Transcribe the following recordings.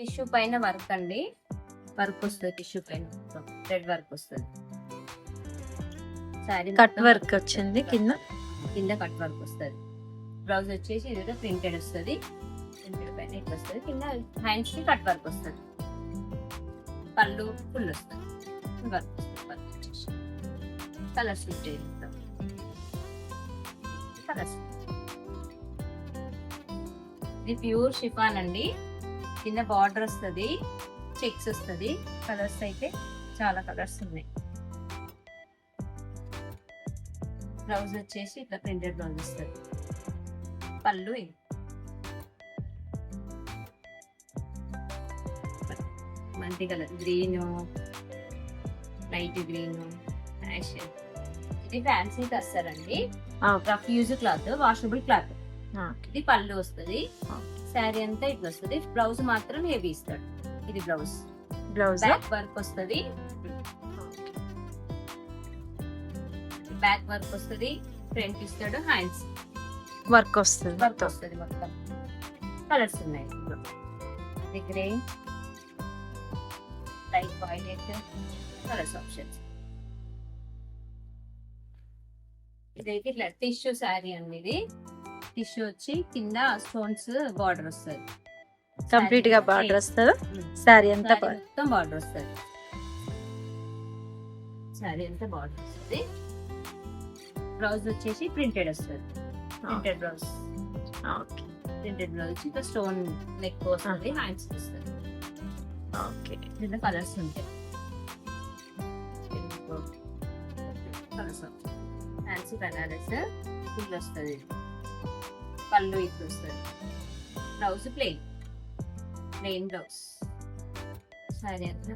Tissue పైన work అండి, work వస్తుంది టిష్యూ పైన థ్రెడ్ వర్క్ వస్తుంది. సారీ కట్ వర్క్ వచ్చింది కింద కింద కట్ వర్క్ వస్తుంది. బ్లౌజ్ వచ్చేసి ఇది ప్రింటెడ్ వస్తుంది, ప్రింటెడ్ పైన ఇట్లా వస్తుంది. కింద హ్యాండ్స్ కి కట్ వర్క్ వస్తుంది, పళ్ళు ఫుల్ వస్తుంది, వర్క్ వస్తుంది. వర్క్ వచ్చేసి కలర్స్ చేస్తాం, కలర్స్. ఇది ప్యూర్ షిఫాన్ అండి, కింద బార్డర్ వస్తుంది, చెక్స్ వస్తుంది. కలర్స్ అయితే చాలా కలర్స్ ఉన్నాయి. బ్లౌజ్ వచ్చేసి ఇట్లా ప్రింటెడ్ బ్లౌజ్ వస్తుంది. పళ్ళు multi colour, green, light green, ash. ఇది ఫ్యాన్సీ వస్తారండి, rough use cloth, washable cloth. ఇది పళ్ళు వస్తుంది, శారీ అంతా ఇట్లా వస్తుంది. బ్లౌజ్ మాత్రం హెవీ ఇస్తాడు. ఇది బ్లౌజ్, బ్యాక్ వర్క్ వస్తుంది, బ్యాక్ వర్క్ వస్తుంది, ఫ్రంట్ ఇస్తాడు, హ్యాండ్స్ వర్క్ వస్తుంది. వర్క్ వస్తుంది మొత్తం. కలర్స్ ఉన్నాయి, ఇది grey, light violet, colours options. ఇదైతే ఇట్లా టిష్యూ శారీ అండి. ఇది టిష్యూ వచ్చి కింద స్టోన్స్ బార్డర్ వస్తుంది, కంప్లీట్ గా బార్డర్ వస్తుంది. శారీ అంతా మొత్తం బార్డర్ వస్తుంది, శారీ అంతా బార్డర్ వస్తుంది. బ్లౌజ్ వచ్చేసి ప్రింటెడ్ వస్తుంది, ప్రింటెడ్ బ్లౌజ్. ప్రింటెడ్ బ్లౌజ్ ఇంకా స్టోన్ నెక్ వస్తుంది, హ్యాండ్స్ వస్తుంది. దీంట్లో కలర్స్ ఉంటాయి, కలర్స్ ఫ్యాన్సీ బనారస్ ఫుల్ వస్తుంది. పళ్ళు ఇట్లా వస్తుంది. Blouse plain blouse. సారీ అంతా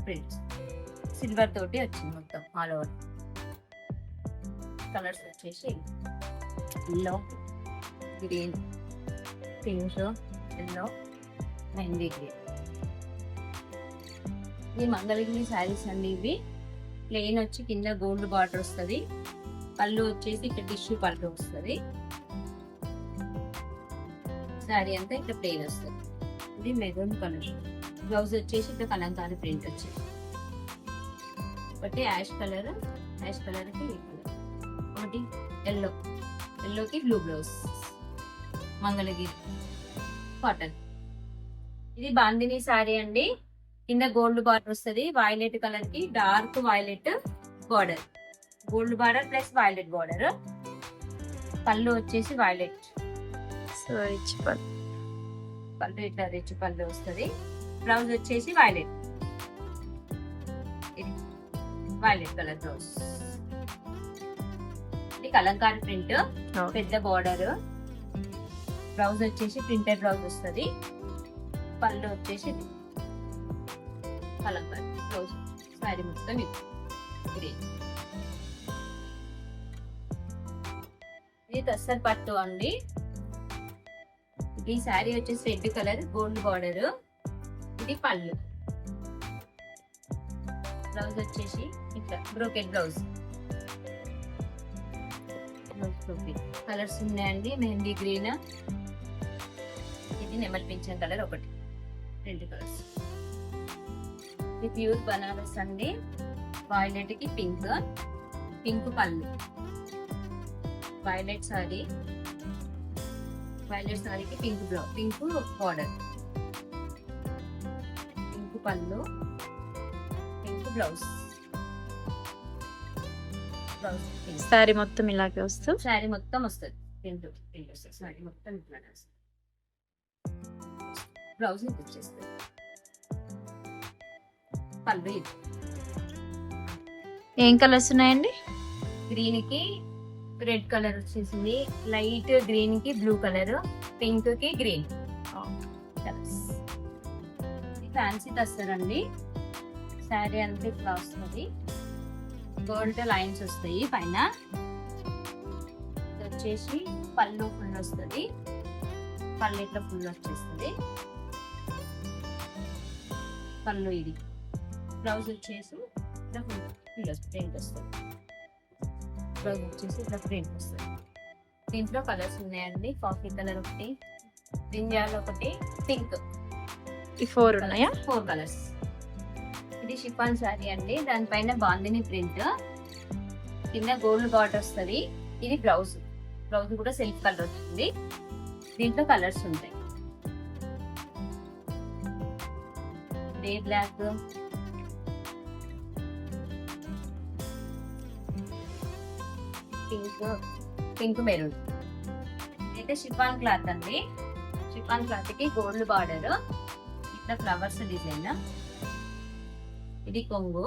ప్రింట్స్ సిల్వర్ తోటి వచ్చింది మొత్తం ఆల్ ఓవర్. కలర్స్ వచ్చేసి yellow, green, pink, yellow, mehndi green. ఇవి మంగళగిరి శారీస్ అండి. ఇవి ప్లెయిన్ వచ్చి కింద గోల్డ్ బార్డర్ వస్తుంది. పళ్ళు వచ్చేసి ఇక్కడ టిష్యూ పళ్ళు వస్తుంది. శారీ అంతా ఇట్లా ప్లెయిన్ వస్తుంది. ఇది మెరూన్ కలర్. బ్లౌజ్ వచ్చేసి ఇట్లా కలంకారీ ప్రింట్ వచ్చేసి ఒకటి యాష్ కలర్, యాష్ కలర్ కి ఒకటి ఎల్లోకి బ్లూ బ్లౌజ్. మంగళగిరి కాటన్. ఇది బాందిని శారీ అండి. కింద గోల్డ్ బార్డర్ వస్తుంది, వైలెట్ కలర్ కి dark violet border, gold border plus violet border. పళ్ళు వచ్చేసి వైలెట్, పళ్ళు ఇట్లా రిచ్ పళ్ళు వస్తుంది. బ్లౌజ్ వచ్చేసి వైలెట్, ఇది వైలెట్ కలర్ బ్లౌజ్. ఇది కలంకారీ ప్రింట్, పెద్ద బార్డర్. బ్లౌజ్ వచ్చేసి ప్రింటెడ్ బ్లౌజ్ వస్తుంది. పళ్ళు వచ్చేసి కలంకారీ బ్లౌజ్. శారీ మొత్తం గ్రీన్. ఇది టస్సర్ పట్టు అండి. ఈ శారీ వచ్చేసి రెడ్ కలర్, గోల్డ్ బార్డర్. ఇది పళ్ళు. బ్లౌజ్ వచ్చేసి ఇట్లా బ్రోకెట్ బ్లౌజ్. కలర్స్ ఉన్నాయండి, మెహందీ గ్రీన్, ఇది నెమల్ పింఛన్ కలర్ ఒకటి, రెండు కలర్స్. ఇది ప్యూర్ బనారస్ అండి. వైలెట్ కి పింక్, పింక్ పళ్ళు. వైలెట్ సారీ, వైలెట్ సారీకి pink blouse, pink border, pink పళ్ళు, పింక్ బ్లౌజ్. శారీ మొత్తం ఇలాగే వస్తుంది. శారీ మొత్తం వస్తుంది, పింక్ వస్తుంది. శారీ మొత్తం ఇట్లా వస్తుంది. బ్లౌజ్ వచ్చేస్తుంది. పళ్ళు ఏం కలర్స్ ఉన్నాయండి? గ్రీన్ కి రెడ్ కలర్ వచ్చేసింది, లైట్ గ్రీన్ కి బ్లూ కలర్, పింక్ కి గ్రీన్ కలర్స్. ఫ్యాన్సీ వస్తారండి. శారీ అంతా ఇట్లా వస్తుంది, గోల్డ్ లైన్స్ వస్తాయి పైన. ఇది వచ్చేసి పళ్ళు ఫుల్ వస్తుంది, పళ్ళు ఇట్లా ఫుల్ వచ్చేస్తుంది. పళ్ళు ఇది. బ్లౌజ్ వచ్చేసి ఇట్లా ప్రింట్ వస్తుంది. బ్లౌజ్ వచ్చేసి ఇట్లా ప్రింట్ వస్తుంది. దీంట్లో కలర్స్ ఉన్నాయండి. కాఫీ కలర్ ఒకటి, బ్రింజాల్ ఒకటి, పింక్ ఈ 4 ఉన్నాయా? 4 కలర్స్. ఇది షిఫాన్ శారీ అండి, దానిపైన బాందిని ప్రింట్, కింద గోల్డ్ బార్డర్ వస్తుంది. ఇది బ్లౌజ్ కూడా సెల్ఫ్ కలర్ వస్తుంది. దీంట్లో కలర్స్ ఉంటాయి, గ్రే బ్లాక్, పింక్ మెరూన్. అయితే షిఫాన్ క్లాత్ అండి, షిఫాన్ క్లాత్ కి గోల్డ్ బార్డర్, ఇట్లా ఫ్లవర్స్ డిజైన్. ఇది కొంగు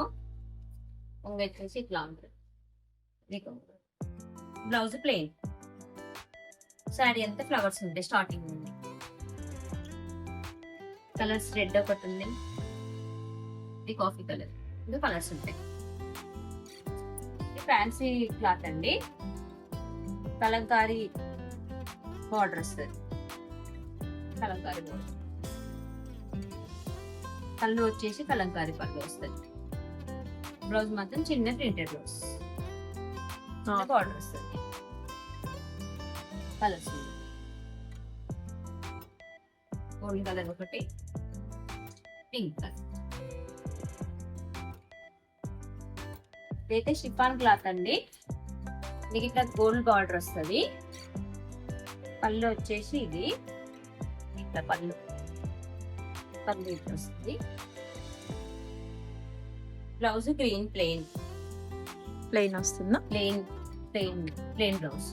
వచ్చేసి ఇట్లా ఉంటుంది. ఇది కొంగు, బ్లౌజ్ ప్లెయిన్, శారీ అంతా ఫ్లవర్స్ ఉంటాయి స్టార్టింగ్ నుండి. కలర్స్ రెడ్ ఒకటి ఉంది, ఇది కాఫీ కలర్, ఇది కలర్స్ ఉంటాయి. ఇది ఫ్యాన్సీ క్లాత్ అండి, కలంకారీ బార్డర్ వస్తుంది, కలంకారీ బార్డర్. పళ్ళు వచ్చేసి కలంకారీ పళ్ళు వస్తుంది. బ్లౌజ్ మాత్రం చిన్న ప్రింటెడ్ బ్లౌజ్, బార్డర్ వస్తుంది. కలర్స్ గోల్డ్ కలర్ ఒకటి, పింక్ కలర్. ఇదైతే షిఫాన్ క్లాత్ అండి, మీకు ఇట్లా గోల్డ్ బార్డర్ వస్తుంది. పళ్ళు వచ్చేసి ఇది ఇట్లా పళ్ళు ఇట్లా వస్తుంది. బ్లౌజ్ గ్రీన్ ప్లెయిన్ వస్తుందా? ప్లెయిన్ బ్లౌజ్,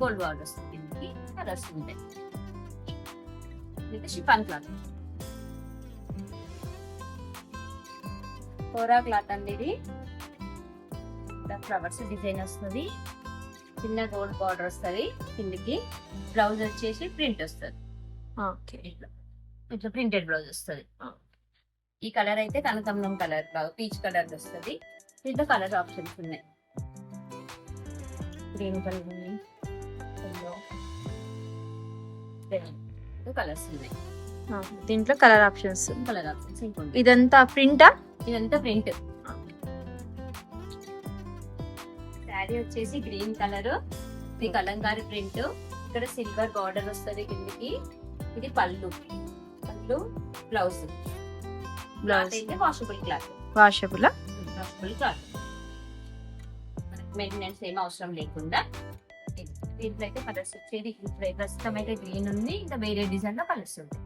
గోల్డ్ బార్డర్ వస్తుంది. దీనికి కలర్స్ ఉంటాయి. ఇది షిఫాన్ క్లాత్, కోరా క్లాత్ అండి. ఇది ఫ్లవర్స్ డిజైన్ వస్తుంది, చిన్న గోల్డ్ బార్డర్ వస్తుంది కిందికి. బ్లౌజ్ వచ్చేసి ప్రింట్ వస్తుంది. ఓకే, ఇట్లా ప్రింటెడ్ బ్లౌజ్ వస్తుంది. ఈ కలర్ అయితే కనకాంబరం కలర్, పీచ్ కలర్ వస్తుంది. దీంట్లో కలర్ ఆప్షన్స్ ఉన్నాయి, గ్రీన్ కలర్ ఉంది, కలర్స్ ఉన్నాయి. దీంట్లో కలర్ ఆప్షన్స్ ఇంకొంచెం. ఇదంతా ప్రింటా? ఇదంతా ప్రింట్. శారీ వచ్చేసి గ్రీన్ కలర్, ఇది కలంకారీ ప్రింట్, ఇక్కడ సిల్వర్ బార్డర్ వస్తుంది కిందికి. ఇది పళ్ళు బ్లౌజ్ అయితే washable cloth. Washable cloth, maintenance ఏం అవసరం లేకుండా. దీంట్లో అయితే కలర్స్ వచ్చేది ప్రస్తుతం అయితే గ్రీన్ ఉంది, ఇంకా వేరే డిజైన్ లో కలర్స్ ఉంటాయి.